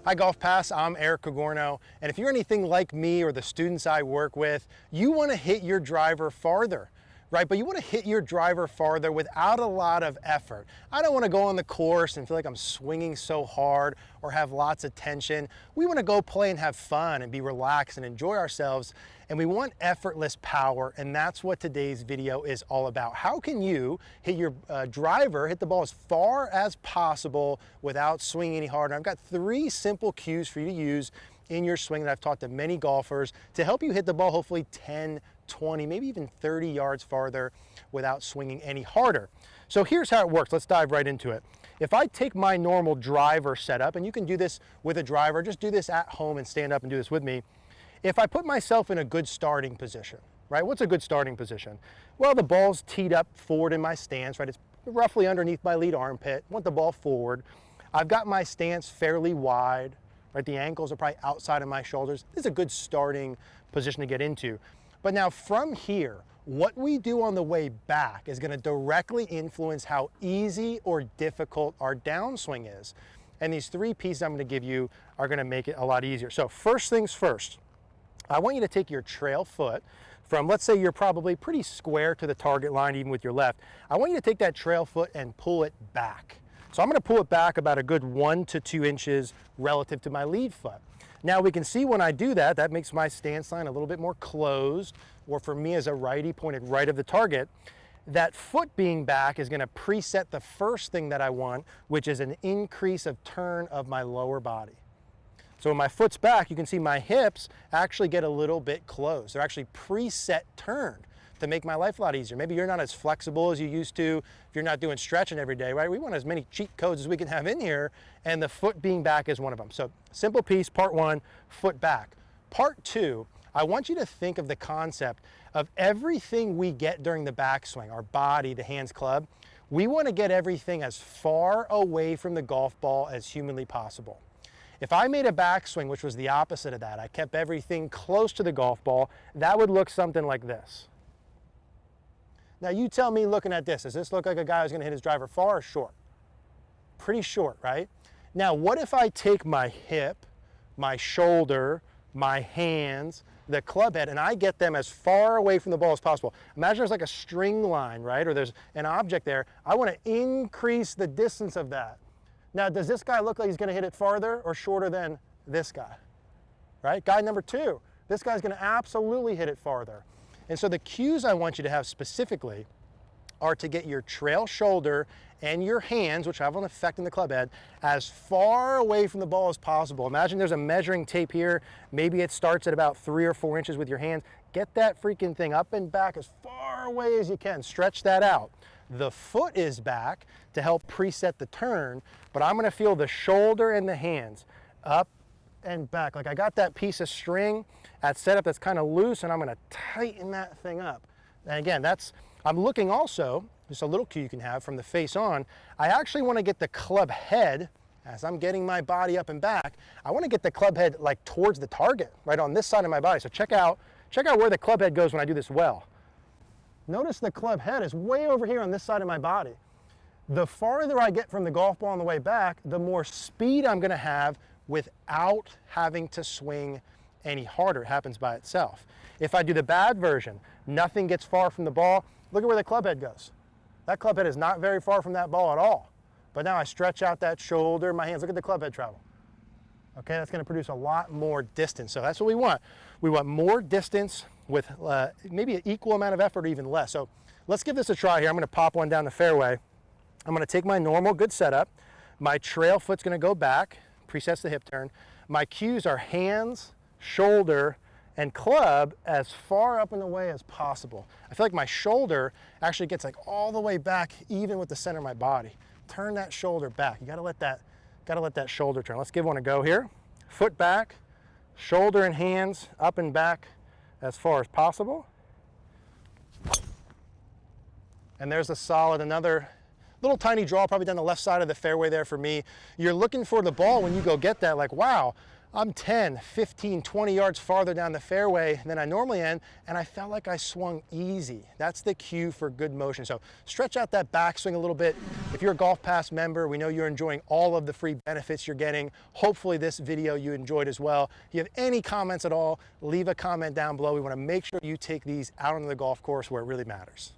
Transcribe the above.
Hi GolfPass, I'm Eric Cogorno, and if you're anything like me or the students I work with, you want to hit your driver farther, right? But you want to hit your driver farther without a lot of effort. I don't want to go on the course and feel like I'm swinging so hard or have lots of tension. We want to go play and have fun and be relaxed and enjoy ourselves, and we want effortless power, and that's what today's video is all about. How can you hit your driver, hit the ball as far as possible without swinging any harder? I've got 3 simple cues for you to use in your swing that I've taught to many golfers to help you hit the ball hopefully 10, 20, maybe even 30 yards farther without swinging any harder. So here's how it works. Let's dive right into it. If I take my normal driver setup, and you can do this with a driver, just do this at home and stand up and do this with me. If I put myself in a good starting position, right? What's a good starting position? Well, the ball's teed up forward in my stance, right? It's roughly underneath my lead armpit. I want the ball forward. I've got my stance fairly wide, right? The ankles are probably outside of my shoulders. This is a good starting position to get into. But now from here, what we do on the way back is going to directly influence how easy or difficult our downswing is. And these 3 pieces I'm going to give you are going to make it a lot easier. So first things first, I want you to take your trail foot from, let's say you're probably pretty square to the target line even with your left. I want you to take that trail foot and pull it back. So I'm going to pull it back about a good 1 to 2 inches relative to my lead foot. Now we can see when I do that, that makes my stance line a little bit more closed, or for me as a righty pointed right of the target. That foot being back is going to preset the first thing that I want, which is an increase of turn of my lower body. So when my foot's back, you can see my hips actually get a little bit closed. They're actually preset turned to make my life a lot easier. Maybe you're not as flexible as you used to if you're not doing stretching every day, right? We want as many cheat codes as we can have in here, and the foot being back is one of them. So simple piece, part 1, foot back. Part 2, I want you to think of the concept of everything we get during the backswing, our body, the hands, club. We want to get everything as far away from the golf ball as humanly possible. If I made a backswing, which was the opposite of that, I kept everything close to the golf ball, that would look something like this. Now you tell me looking at this, does this look like a guy who's going to hit his driver far or short? Pretty short, right? Now what if I take my hip, my shoulder, my hands, the club head, and I get them as far away from the ball as possible? Imagine there's like a string line, right? Or there's an object there. I want to increase the distance of that. Now, does this guy look like he's going to hit it farther or shorter than this guy? Right? Guy number 2, this guy's going to absolutely hit it farther. And so the cues I want you to have specifically are to get your trail shoulder and your hands, which have an effect in the club head, as far away from the ball as possible. Imagine there's a measuring tape here. Maybe it starts at about 3 or 4 inches with your hands. Get that freaking thing up and back as far away as you can. Stretch that out. The foot is back to help preset the turn, but I'm going to feel the shoulder and the hands up and back. Like I got that piece of string at setup that's kind of loose, and I'm going to tighten that thing up. And again, I'm looking also, just a little cue you can have from the face on, I actually want to get the club head, as I'm getting my body up and back, I want to get the club head like towards the target, right on this side of my body. So check out where the club head goes when I do this well. Notice the club head is way over here on this side of my body. The farther I get from the golf ball on the way back, the more speed I'm going to have without having to swing any harder. It happens by itself. If I do the bad version, nothing gets far from the ball. Look at where the club head goes. That club head is not very far from that ball at all. But now I stretch out that shoulder, my hands. Look at the club head travel. Okay, that's going to produce a lot more distance. So that's what we want. We want more distance with maybe an equal amount of effort or even less. So let's give this a try here. I'm going to pop one down the fairway. I'm going to take my normal good setup. My trail foot's going to go back, presets the hip turn. My cues are hands, shoulder, and club as far up and away as possible. I feel like my shoulder actually gets like all the way back even with the center of my body. Turn that shoulder back. You got to let that shoulder turn. Let's give one a go here. Foot back, shoulder and hands up and back as far as possible. And there's a solid, another little tiny draw probably down the left side of the fairway there for me. You're looking for the ball when you go get that, like, wow, I'm 10, 15, 20 yards farther down the fairway than I normally am, and I felt like I swung easy. That's the cue for good motion. So stretch out that backswing a little bit. If you're a GolfPass member, we know you're enjoying all of the free benefits you're getting. Hopefully this video you enjoyed as well. If you have any comments at all, leave a comment down below. We want to make sure you take these out on the golf course where it really matters.